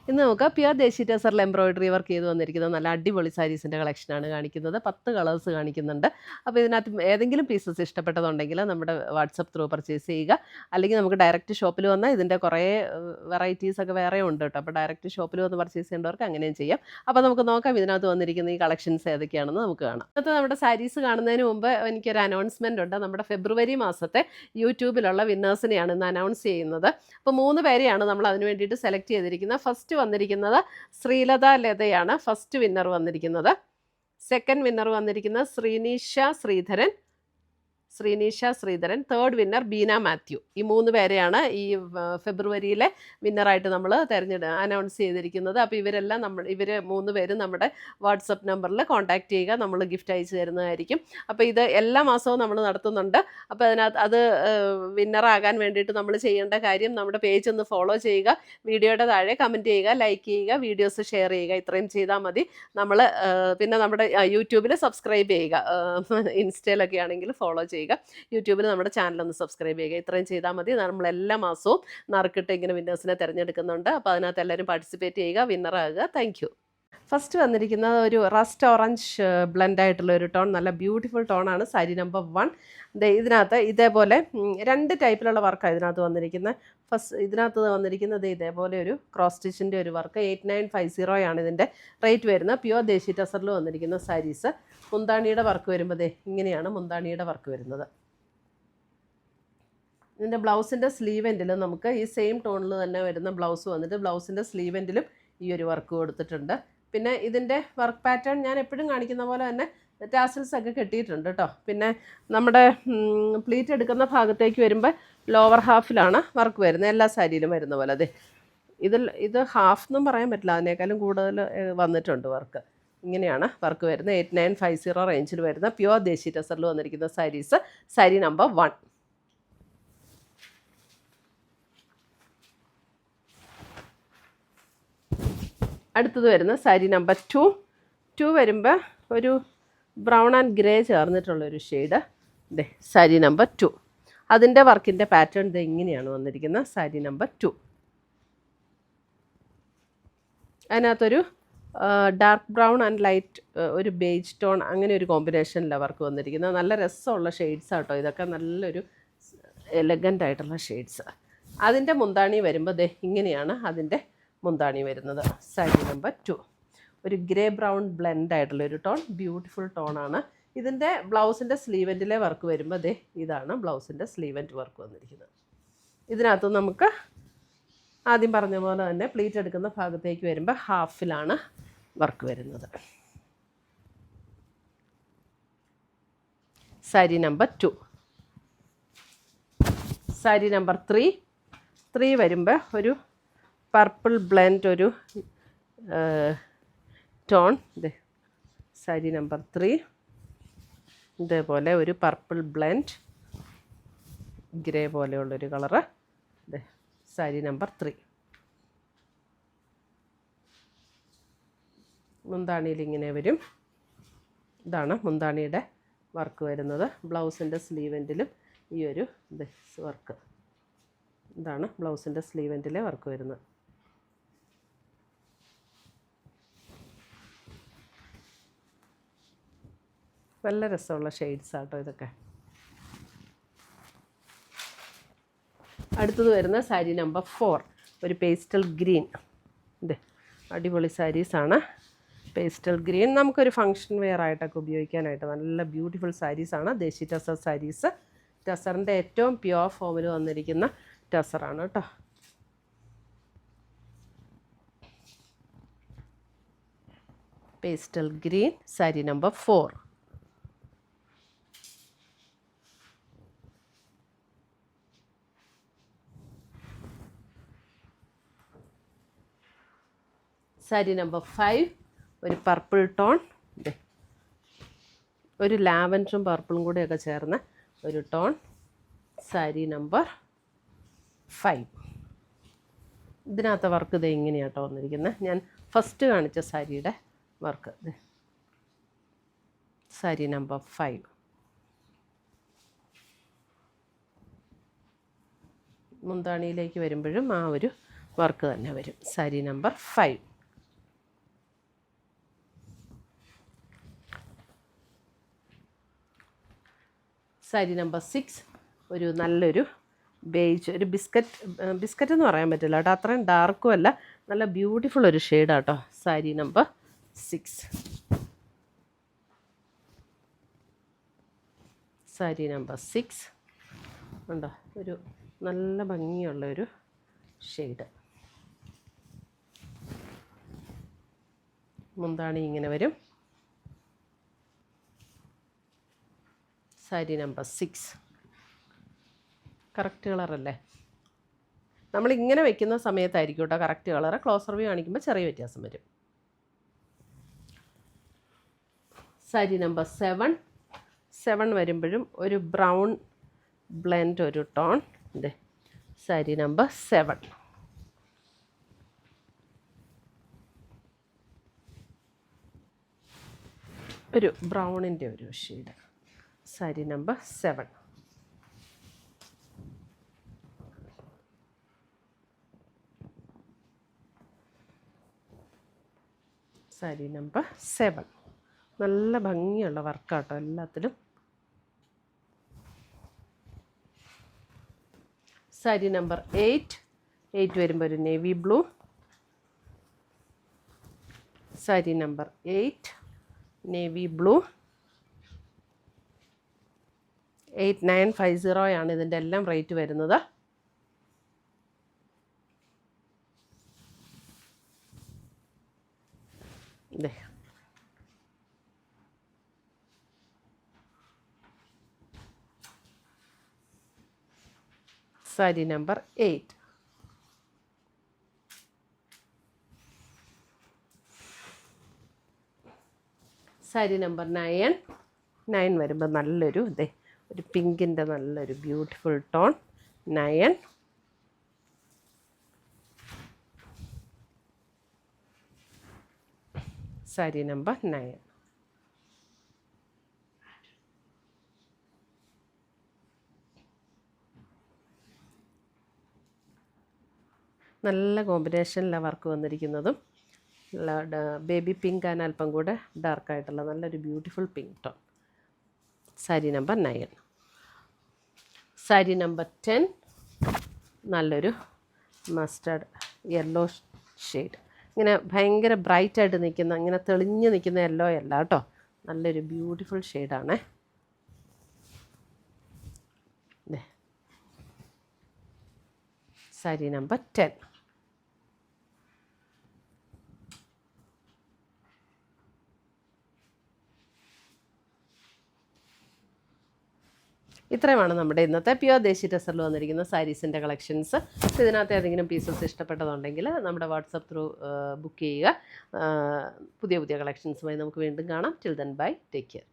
ഇന്ന് നമുക്ക് പ്യുവർ ദേശി ടെസറിൽ embroidery work ചെയ്ത് വന്നിരിക്കുന്ന നല്ല അടിപൊളി സാരീസിൻ്റെ കളക്ഷനാണ് കാണിക്കുന്നത്. 10 കളേഴ്സ് കാണിക്കുന്നുണ്ട്. അപ്പോൾ ഇതിനകത്ത് ഏതെങ്കിലും പീസസ് ഇഷ്ടപ്പെട്ടതുണ്ടെങ്കിൽ നമ്മുടെ വാട്സപ്പ് ത്രൂ പർച്ചേസ് ചെയ്യുക. അല്ലെങ്കിൽ നമുക്ക് ഡയറക്റ്റ് ഷോപ്പിൽ വന്നാൽ ഇതിൻ്റെ കുറേ വെറൈറ്റീസ് ഒക്കെ വേറെ ഉണ്ട് കേട്ടോ. അപ്പോൾ ഡയറക്റ്റ് ഷോപ്പിൽ വന്ന് പർച്ചേസ് ചെയ്യേണ്ടവർക്ക് അങ്ങനെയും ചെയ്യാം. അപ്പോൾ നമുക്ക് നോക്കാം ഇതിനകത്ത് വന്നിരിക്കുന്ന ഈ കളക്ഷൻസ് ഏതൊക്കെയാണെന്ന് നമുക്ക് കാണാം. ഇന്നത്തെ നമ്മുടെ സാരീസ് കാണുന്നതിന് മുമ്പ് എനിക്കൊരു അനൗൺസ്മെൻ്റ് ഉണ്ട്. നമ്മുടെ ഫെബ്രുവരി മാസത്തെ യൂട്യൂബിലുള്ള വിന്നേഴ്സിനെയാണ് ഇന്ന് അനൗൺസ് ചെയ്യുന്നത്. അപ്പോൾ 3 പേരെയാണ് നമ്മൾ അതിന് വേണ്ടിയിട്ട് സെലക്ട് ചെയ്തിരിക്കുന്നത്. ഫസ്റ്റ് വന്നിരിക്കുന്നത് ശ്രീലത ലതയാണ് ഫസ്റ്റ് വിന്നർ വന്നിരിക്കുന്നത്. സെക്കൻഡ് വിന്നർ വന്നിരിക്കുന്നത് ശ്രീനീഷ ശ്രീധരൻ, തേർഡ് വിന്നർ ബീന മാത്യു. ഈ 3 പേരെയാണ് ഈ ഫെബ്രുവരിയിലെ വിന്നറായിട്ട് നമ്മൾ അനൗൺസ് ചെയ്തിരിക്കുന്നത്. അപ്പോൾ ഇവർ 3 പേരും നമ്മുടെ വാട്സപ്പ് നമ്പറിൽ കോൺടാക്റ്റ് ചെയ്യുക, നമ്മൾ ഗിഫ്റ്റ് അയച്ചു തരുന്നതായിരിക്കും. അപ്പോൾ ഇത് എല്ലാ മാസവും നമ്മൾ നടത്തുന്നുണ്ട്. അപ്പോൾ അതിനകത്ത് വിന്നറാകാൻ വേണ്ടിയിട്ട് നമ്മൾ ചെയ്യേണ്ട കാര്യം നമ്മുടെ പേജ് ഒന്ന് ഫോളോ ചെയ്യുക, വീഡിയോയുടെ താഴെ കമൻറ്റ് ചെയ്യുക, ലൈക്ക് ചെയ്യുക, വീഡിയോസ് ഷെയർ ചെയ്യുക. ഇത്രയും ചെയ്താൽ മതി. നമ്മൾ പിന്നെ നമ്മുടെ യൂട്യൂബിൽ സബ്സ്ക്രൈബ് ചെയ്യുക, ഇൻസ്റ്റയിലൊക്കെ ആണെങ്കിൽ ഫോളോ ചെയ്യുക, യൂട്യൂബിൽ നമ്മുടെ ചാനലൊന്ന് സബ്സ്ക്രൈബ് ചെയ്യുക. ഇത്രയും ചെയ്താൽ മതി. നമ്മൾ എല്ലാ മാസവും നറുക്കിട്ട് ഇങ്ങനെ വിന്നേഴ്സിനെ തിരഞ്ഞെടുക്കുന്നുണ്ട്. അപ്പോൾ അതിനകത്ത് എല്ലാവരും പാർട്ടിസിപ്പേറ്റ് ചെയ്യുക, വിന്നറാകുക. Thank you. ഫസ്റ്റ് വന്നിരിക്കുന്നത് ഒരു റസ്റ്റ് ഓറഞ്ച് ബ്ലെൻഡ് ആയിട്ടുള്ള ഒരു ടോൺ, നല്ല ബ്യൂട്ടിഫുൾ ടോണാണ്. സാരി നമ്പർ 1. ഇതിനകത്ത് ഇതേപോലെ 2 ടൈപ്പിലുള്ള വർക്കാണ് ഇതിനകത്ത് വന്നിരിക്കുന്നത്. ഇതിനകത്ത് വന്നിരിക്കുന്നത് ഇതേപോലെ ഒരു ക്രോസ് സ്റ്റിച്ചിൻ്റെ ഒരു വർക്ക്. 8950 ആണ് ഇതിൻ്റെ റേറ്റ് വരുന്നത്. പ്യുവർ ദേശി ടെസറിൽ വന്നിരിക്കുന്ന സാരീസ്. മുന്താണിയുടെ വർക്ക് വരുമ്പോൾ ഇങ്ങനെയാണ് മുന്താണിയുടെ വർക്ക് വരുന്നത്. ഇതിൻ്റെ ബ്ലൗസിൻ്റെ സ്ലീവ് എൻഡിൽ നമുക്ക് ഈ സെയിം ടോണിൽ തന്നെ വരുന്ന ബ്ലൗസ് വന്നിട്ട് ബ്ലൗസിൻ്റെ സ്ലീവ് എൻഡിലും ഈ ഒരു വർക്ക് കൊടുത്തിട്ടുണ്ട്. പിന്നെ ഇതിൻ്റെ വർക്ക് പാറ്റേൺ ഞാൻ എപ്പോഴും കാണിക്കുന്ന പോലെ തന്നെ ടാസൽസ് ഒക്കെ കെട്ടിയിട്ടുണ്ട് കേട്ടോ. പിന്നെ നമ്മുടെ പ്ലീറ്റ് എടുക്കുന്ന ഭാഗത്തേക്ക് വരുമ്പോൾ ലോവർ ഹാഫിലാണ് വർക്ക് വരുന്നത്, എല്ലാ സാരിയിലും വരുന്ന പോലെ. ഇത് ഹാഫ് എന്നും പറയാൻ പറ്റില്ല, അതിനേക്കാളും കൂടുതൽ വന്നിട്ടുണ്ട് വർക്ക്. ഇങ്ങനെയാണ് വർക്ക് വരുന്നത്. 8950 റേഞ്ചിൽ വരുന്ന പ്യുവർ ദേശി ടെസറിൽ വന്നിരിക്കുന്ന സാരീസ്. സാരി നമ്പർ 1. അടുത്തത് വരുന്ന സാരി നമ്പർ 2 വരുമ്പോൾ ഒരു ബ്രൗൺ ആൻഡ് ഗ്രേ ചേർന്നിട്ടുള്ളൊരു ഷെയ്ഡ്. സാരി നമ്പർ 2. അതിൻ്റെ വർക്കിൻ്റെ പാറ്റേൺ ഇങ്ങനെയാണ് വന്നിരിക്കുന്നത്. സാരി നമ്പർ 2. അതിനകത്തൊരു ഡാർക്ക് ബ്രൗൺ ആൻഡ് ലൈറ്റ് ഒരു ബേജ് ടോൺ, അങ്ങനെ ഒരു കോമ്പിനേഷനിലാണ് വർക്ക് വന്നിരിക്കുന്നത്. നല്ല രസമുള്ള ഷെയ്ഡ്സ് ആട്ടോ ഇതൊക്കെ, നല്ലൊരു എലഗൻ്റ് ആയിട്ടുള്ള ഷെയ്ഡ്സ്. അതിൻ്റെ മുന്താണി വരുമ്പോൾ ഇങ്ങനെയാണ് അതിൻ്റെ മുന്താണി വരുന്നത്. സാരി നമ്പർ 2. ഒരു ഗ്രേ ബ്രൗൺ ബ്ലെൻഡ് ആയിട്ടുള്ളൊരു ടോൺ, ബ്യൂട്ടിഫുൾ ടോണാണ്. ഇതിൻ്റെ ബ്ലൗസിൻ്റെ സ്ലീവെൻറ്റിലെ വർക്ക് വരുമ്പോൾ ഇതാണ് ബ്ലൗസിൻ്റെ സ്ലീവെൻറ്റ് വർക്ക് വന്നിരിക്കുന്നത്. ഇതിനകത്ത് നമുക്ക് ആദ്യം പറഞ്ഞ പോലെ തന്നെ പ്ലീറ്റ് എടുക്കുന്ന ഭാഗത്തേക്ക് വരുമ്പോൾ ഹാഫിലാണ് വർക്ക് വരുന്നത്. സാരി നമ്പർ 2. സാരി നമ്പർ 3 വരുമ്പോൾ ഒരു പർപ്പിൾ ബ്ലെൻഡ് ഒരു ടോൺ. സാരി നമ്പർ 3. ഇതേപോലെ ഒരു പർപ്പിൾ ബ്ലെൻഡ് ഗ്രേ പോലെയുള്ളൊരു കളറ്. സാരി നമ്പർ 3. മുന്താണിയിൽ ഇങ്ങനെ വരും. ഇതാണ് മുന്താണിയുടെ വർക്ക് വരുന്നത്. ബ്ലൗസിൻ്റെ സ്ലീവെൻറ്റിലും ഈ ഒരു വർക്ക്. ഇതാണ് ബ്ലൗസിൻ്റെ സ്ലീവെൻറ്റിലെ വർക്ക് വരുന്നത്. നല്ല രസമുള്ള ഷെയ്ഡ്സ് ആട്ടോ ഇതൊക്കെ. അടുത്തത് വരുന്ന സാരി നമ്പർ 4. ഒരു പേസ്റ്റൽ ഗ്രീൻ. അടിപൊളി സാരീസാണ്. പേസ്റ്റൽ ഗ്രീൻ നമുക്കൊരു ഫങ്ഷൻ വെയർ ആയിട്ടൊക്കെ ഉപയോഗിക്കാനായിട്ട് നല്ല ബ്യൂട്ടിഫുൾ സാരീസാണ്. ദേശി ടെസർ സാരീസ്. ടെസറിൻ്റെ ഏറ്റവും പ്യുവർ ഫോമിൽ വന്നിരിക്കുന്ന ടെസറാണ് കേട്ടോ. Pastel green. Sari number 4. Sari number 5. ഒരു പർപ്പിൾ ടോൺ, ഒരു ലാവൻഡറും പർപ്പിളും കൂടെയൊക്കെ ചേർന്ന ഒരു ടോൺ. സാരി നമ്പർ 5. ഇതിനകത്ത് വർക്ക് ഇങ്ങനെയാട്ടോ വന്നിരിക്കുന്നത്. ഞാൻ ഫസ്റ്റ് കാണിച്ച സാരിയുടെ വർക്ക്. സാരി നമ്പർ 5. മുന്താണിയിലേക്ക് വരുമ്പോഴും ആ ഒരു വർക്ക് തന്നെ വരും. സാരി നമ്പർ 5. സാരി നമ്പർ 6 ഒരു നല്ലൊരു ബേജ്, ഒരു ബിസ്ക്കറ്റ് എന്ന് പറയാൻ പറ്റില്ല കേട്ടോ, അത്രയും ഡാർക്കും അല്ല, നല്ല ബ്യൂട്ടിഫുൾ ഒരു ഷെയ്ഡാട്ടോ. സാരി നമ്പർ 6. സാരി നമ്പർ 6 ഉണ്ടോ, ഒരു നല്ല ഭംഗിയുള്ള ഒരു ഷെയ്ഡ്. മുന്താണി ഇങ്ങനെ വരും. സാരി നമ്പർ 6 കറക്റ്റ് കളറല്ലേ? നമ്മളിങ്ങനെ വെക്കുന്ന സമയത്തായിരിക്കും കേട്ടോ കറക്റ്റ് കളറ്. ക്ലോസർ വ്യൂ കാണിക്കുമ്പോൾ ചെറിയ വ്യത്യാസം വരും. സാരി നമ്പർ 7 വരുമ്പോഴും ഒരു ബ്രൗൺ ബ്ലെൻഡ് ഒരു ടോൺ. ഇതേ സാരി നമ്പർ 7. ഒരു ബ്രൗണിൻ്റെ ഒരു shade. Sari number 7. Sari number 7 നല്ല ഭംഗിയുള്ള വർക്കാട്ടോ എല്ലാത്തിലും. സാരി നമ്പർ 8 വരുമ്പോൾ ഒരു navy blue. Sari number 8 navy blue. 8950 ഇതിൻ്റെ എല്ലാം റേറ്റ് വരുന്നത്. ഇതേ സാരി നമ്പർ 8. സാരി നമ്പർ 9 വരുമ്പോൾ നല്ലൊരു ഇതേ ഒരു പിങ്കിൻ്റെ നല്ലൊരു ബ്യൂട്ടിഫുൾ ടോൺ. 9. സാരി നമ്പർ 9. നല്ല കോമ്പിനേഷനിലാണ് വർക്ക് വന്നിരിക്കുന്നതും. ബേബി പിങ്ക് ആണ്, അല്പം കൂടെ ഡാർക്കായിട്ടുള്ള നല്ലൊരു beautiful pink tone. Sari number 9. Sari number 10 നല്ലൊരു മസ്റ്റർഡ് യെല്ലോ ഷെയ്ഡ്. ഇങ്ങനെ ഭയങ്കര ബ്രൈറ്റായിട്ട് നിൽക്കുന്ന, ഇങ്ങനെ തെളിഞ്ഞ് നിൽക്കുന്ന യെല്ലോ അല്ല കേട്ടോ, നല്ലൊരു ബ്യൂട്ടിഫുൾ ഷെയ്ഡാണേ. സാരി നമ്പർ 10. ഇത്രയുമാണ് നമ്മുടെ ഇന്നത്തെ പ്യുവർ ദേശി ടെസറിൽ വന്നിരിക്കുന്ന സാരീസിൻ്റെ കളക്ഷൻസ്. ഇതിനകത്ത് ഏതെങ്കിലും പീസസ് ഇഷ്ടപ്പെട്ടതുണ്ടെങ്കിൽ നമ്മുടെ വാട്സപ്പ് ത്രൂ ബുക്ക് ചെയ്യുക. പുതിയ കളക്ഷൻസുമായി നമുക്ക് വീണ്ടും കാണാം. Till then bye, take care.